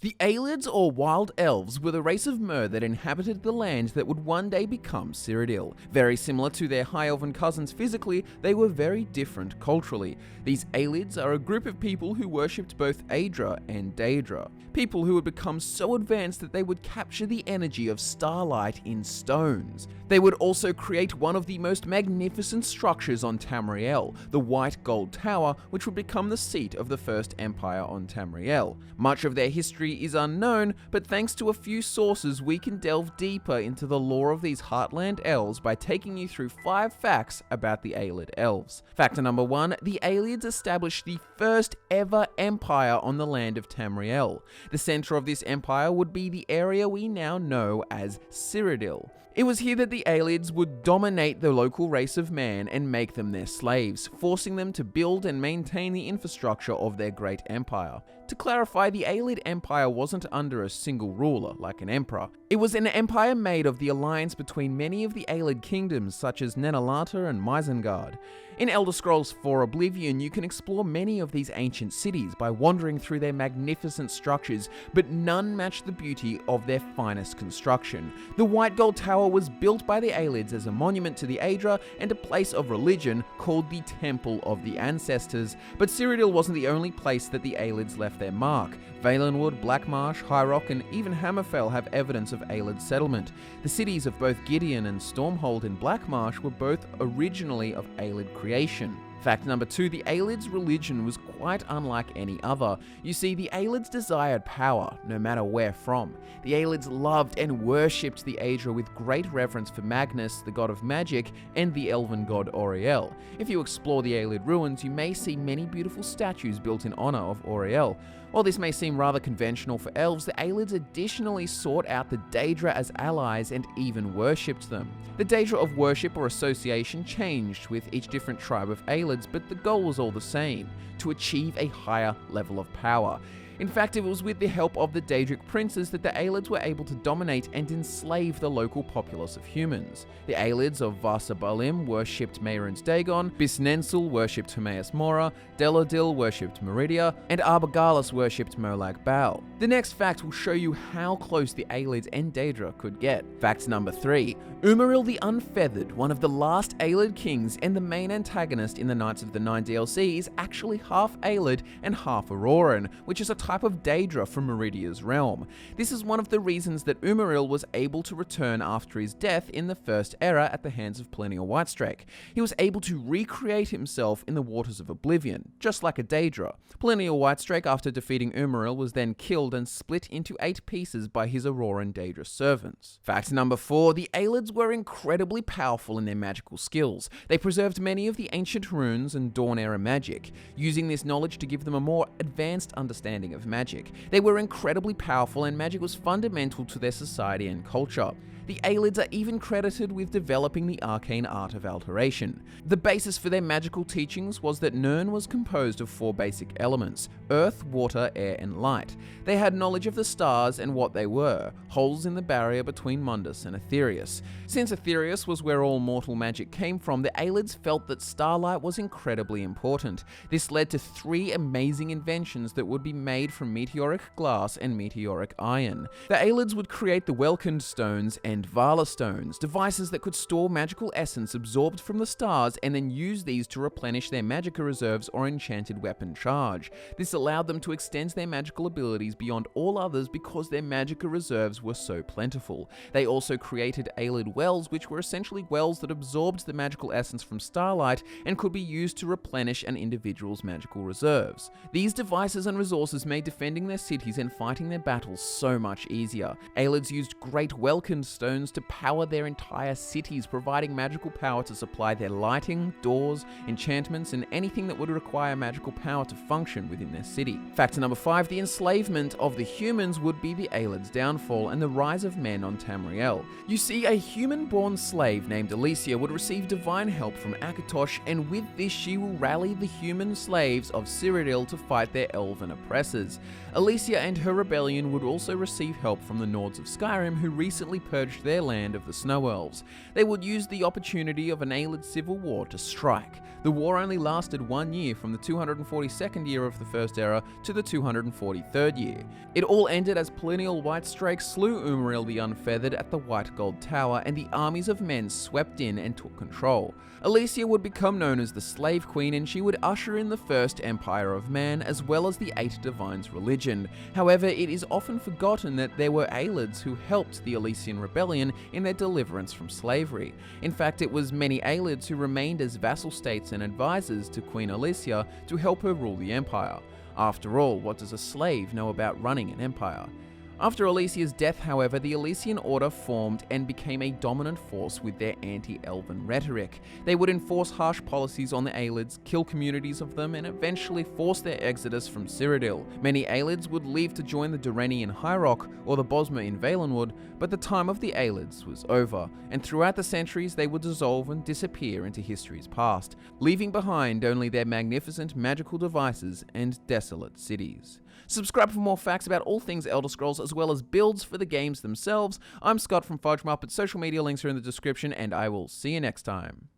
The Ayleids, or wild elves, were the race of Mer that inhabited the land that would one day become Cyrodiil. Very similar to their high elven cousins physically, they were very different culturally. These Ayleids are a group of people who worshipped both Aedra and Daedra. People who had become so advanced that they would capture the energy of starlight in stones. They would also create one of the most magnificent structures on Tamriel, the White Gold Tower, which would become the seat of the First Empire on Tamriel. Much of their history is unknown, but thanks to a few sources we can delve deeper into the lore of these Heartland elves by taking you through 5 facts about the Ayleid elves. Factor number 1, the Ayleids established the first ever empire on the land of Tamriel. The center of this empire would be the area we now know as Cyrodiil. It was here that the Ayleids would dominate the local race of man and make them their slaves, forcing them to build and maintain the infrastructure of their great empire. To clarify, the Ayleid Empire wasn't under a single ruler, like an emperor. It was an empire made of the alliance between many of the Ayleid kingdoms, such as Nenalata and Mizengard. In Elder Scrolls IV Oblivion, you can explore many of these ancient cities by wandering through their magnificent structures, but none match the beauty of their finest construction. The White Gold Tower was built by the Ayleids as a monument to the Aedra and a place of religion called the Temple of the Ancestors, but Cyrodiil wasn't the only place that the Ayleids left their mark. Valenwood, Blackmarsh, High Rock, and even Hammerfell have evidence of Ayleid settlement. The cities of both Gideon and Stormhold in Blackmarsh were both originally of Ayleid creation. Fact number 2, the Ayleids' religion was quite unlike any other. You see, the Ayleids desired power, no matter where from. The Ayleids loved and worshipped the Aedra with great reverence for Magnus, the god of magic, and the elven god Auriel. If you explore the Ayleid ruins, you may see many beautiful statues built in honor of Auriel. While this may seem rather conventional for elves, the Ayleids additionally sought out the Daedra as allies and even worshipped them. The Daedra of worship or association changed with each different tribe of Ayleids, but the goal was all the same: to achieve a higher level of power. In fact, it was with the help of the Daedric princes that the Ayleids were able to dominate and enslave the local populace of humans. The Ayleids of Varsabalim worshipped Mehrunes Dagon, Bisnensul worshipped Hermaeus Mora, Delodil worshipped Meridia, and Arbogalis worshipped Molag Bal. The next fact will show you how close the Ayleids and Daedra could get. Fact number 3. Umaril the Unfeathered, one of the last Ayleid kings and the main antagonist in the Knights of the Nine DLC, is actually half Ayleid and half Auroran, which is a type of Daedra from Meridia's realm. This is one of the reasons that Umaril was able to return after his death in the First Era at the hands of Plenial Whitestrake. He was able to recreate himself in the waters of Oblivion, just like a Daedra. Plenial Whitestrake, after defeating Umaril, was then killed and split into 8 pieces by his Auroran Daedra servants. Fact number 4, the Ayleids were incredibly powerful in their magical skills. They preserved many of the ancient runes and Dawn-era magic, using this knowledge to give them a more advanced understanding of magic. They were incredibly powerful, and magic was fundamental to their society and culture. The Ayleids are even credited with developing the arcane art of alteration. The basis for their magical teachings was that Nirn was composed of 4 basic elements: earth, water, air, and light. They had knowledge of the stars and what they were, holes in the barrier between Mundus and Aetherius. Since Aetherius was where all mortal magic came from, the Ayleids felt that starlight was incredibly important. This led to 3 amazing inventions that would be made from meteoric glass and meteoric iron. The Ayleids would create the Welkynd stones and Varla Stones, devices that could store magical essence absorbed from the stars and then use these to replenish their magicka reserves or enchanted weapon charge. This allowed them to extend their magical abilities beyond all others because their magicka reserves were so plentiful. They also created Ayleid wells, which were essentially wells that absorbed the magical essence from starlight and could be used to replenish an individual's magical reserves. These devices and resources made defending their cities and fighting their battles so much easier. Ayleids used great Welkynd stones to power their entire cities, providing magical power to supply their lighting, doors, enchantments, and anything that would require magical power to function within their city. Factor number 5, the enslavement of the humans would be the Ayleids' downfall Cyrodiil and the rise of men on Tamriel. You see, a human-born slave named Alicia would receive divine help from Akatosh, and with this she will rally the human slaves of Cyrodiil to fight their elven oppressors. Alicia and her rebellion would also receive help from the Nords of Skyrim, who recently purged their land of the Snow Elves. They would use the opportunity of an Ayleid civil war to strike. The war only lasted 1 year, from the 242nd year of the First Era to the 243rd year. It all ended as Plinial Whitestrake slew Umriel the Unfeathered at the White Gold Tower, and the armies of men swept in and took control. Alicia would become known as the Slave Queen, and she would usher in the First Empire of Man, as well as the Eight Divines religion. However, it is often forgotten that there were Ayleids who helped the Alessian rebellion in their deliverance from slavery. In fact, it was many Ayleids who remained as vassal states and advisors to Queen Alicia to help her rule the empire. After all, what does a slave know about running an empire? After Alicia's death, however, the Alessian Order formed and became a dominant force with their anti-elven rhetoric. They would enforce harsh policies on the Ayleids, kill communities of them, and eventually force their exodus from Cyrodiil. Many Ayleids would leave to join the Durrani in High Rock or the Bosmer in Valenwood, but the time of the Ayleids was over, and throughout the centuries they would dissolve and disappear into history's past, leaving behind only their magnificent magical devices and desolate cities. Subscribe for more facts about all things Elder Scrolls, as well as builds for the games themselves. I'm Scott from Fudge Muppet. Social media links are in the description, and I will see you next time.